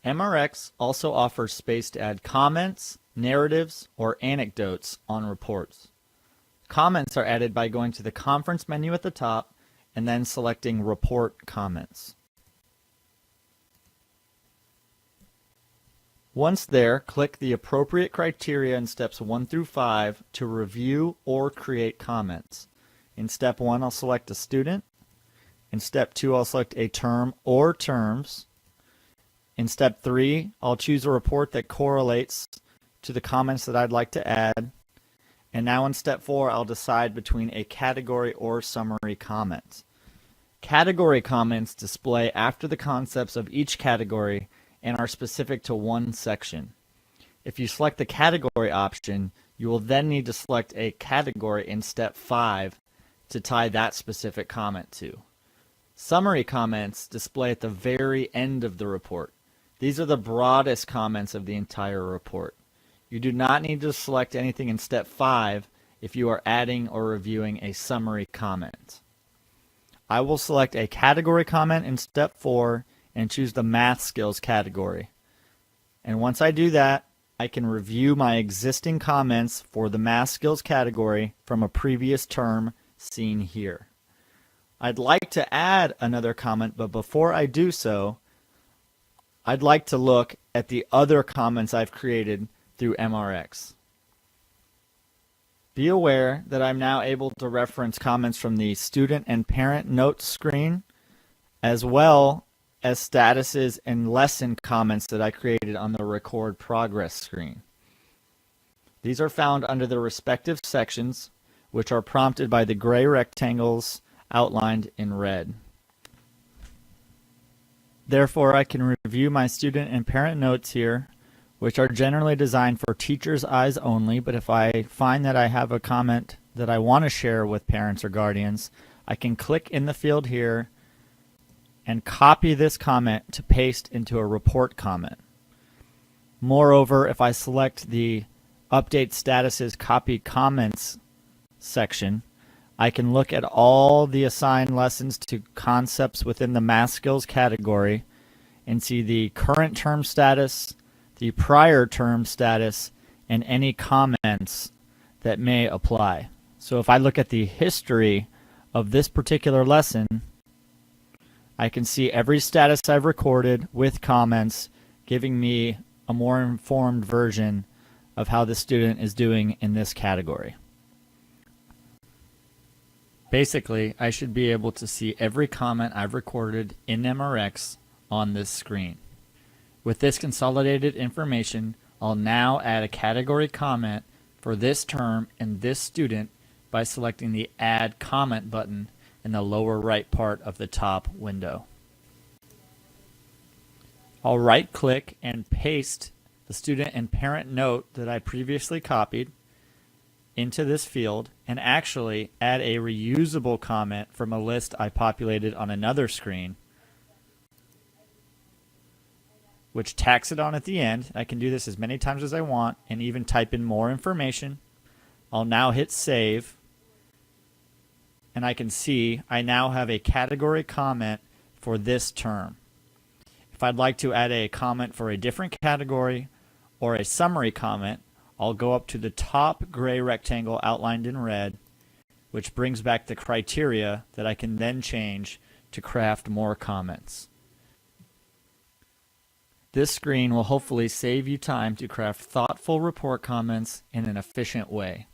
MRX also offers space to add comments, narratives, or anecdotes on reports. Comments are added by going to the conference menu at the top and then selecting Report Comments. Once there, click the appropriate criteria in steps 1 through 5 to review or create comments. In step 1, I'll select a student. In step 2, I'll select a term or terms. In step 3, I'll choose a report that correlates to the comments that I'd like to add. And now in step 4, I'll decide between a category or summary comment. Category comments display after the concepts of each category and are specific to one section. If you select the category option, you will then need to select a category in step 5 to tie that specific comment to. Summary comments display at the very end of the report. These are the broadest comments of the entire report. You do not need to select anything in step 5 if you are adding or reviewing a summary comment. I will select a category comment in step 4 and choose the math skills category. And once I do that, I can review my existing comments for the math skills category from a previous term seen here. I'd like to add another comment, but before I do so, I'd like to look at the other comments I've created through MRX. Be aware that I'm now able to reference comments from the student and parent notes screen, as well as statuses and lesson comments that I created on the record progress screen. These are found under the respective sections, which are prompted by the gray rectangles outlined in red. Therefore, I can review my student and parent notes here, which are generally designed for teachers' eyes only, but if I find that I have a comment that I want to share with parents or guardians, I can click in the field here and copy this comment to paste into a report comment. Moreover, if I select the Update Statuses Copied Comments section, I can look at all the assigned lessons to concepts within the math skills category and see the current term status, the prior term status, and any comments that may apply. So if I look at the history of this particular lesson, I can see every status I've recorded with comments, giving me a more informed version of how the student is doing in this category. Basically, I should be able to see every comment I've recorded in MRX on this screen. With this consolidated information, I'll now add a category comment for this term and this student by selecting the Add Comment button in the lower right part of the top window. I'll right-click and paste the student and parent note that I previously copied into this field and actually add a reusable comment from a list I populated on another screen, which tacks it on at the end. I can do this as many times as I want and even type in more information. I'll now hit save, and I can see I now have a category comment for this term. If I'd like to add a comment for a different category or a summary comment, I'll go up to the top gray rectangle outlined in red, which brings back the criteria that I can then change to craft more comments. This screen will hopefully save you time to craft thoughtful report comments in an efficient way.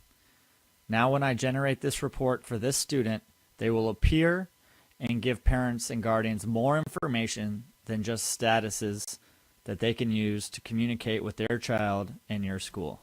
Now when I generate this report for this student, they will appear and give parents and guardians more information than just statuses that they can use to communicate with their child and your school.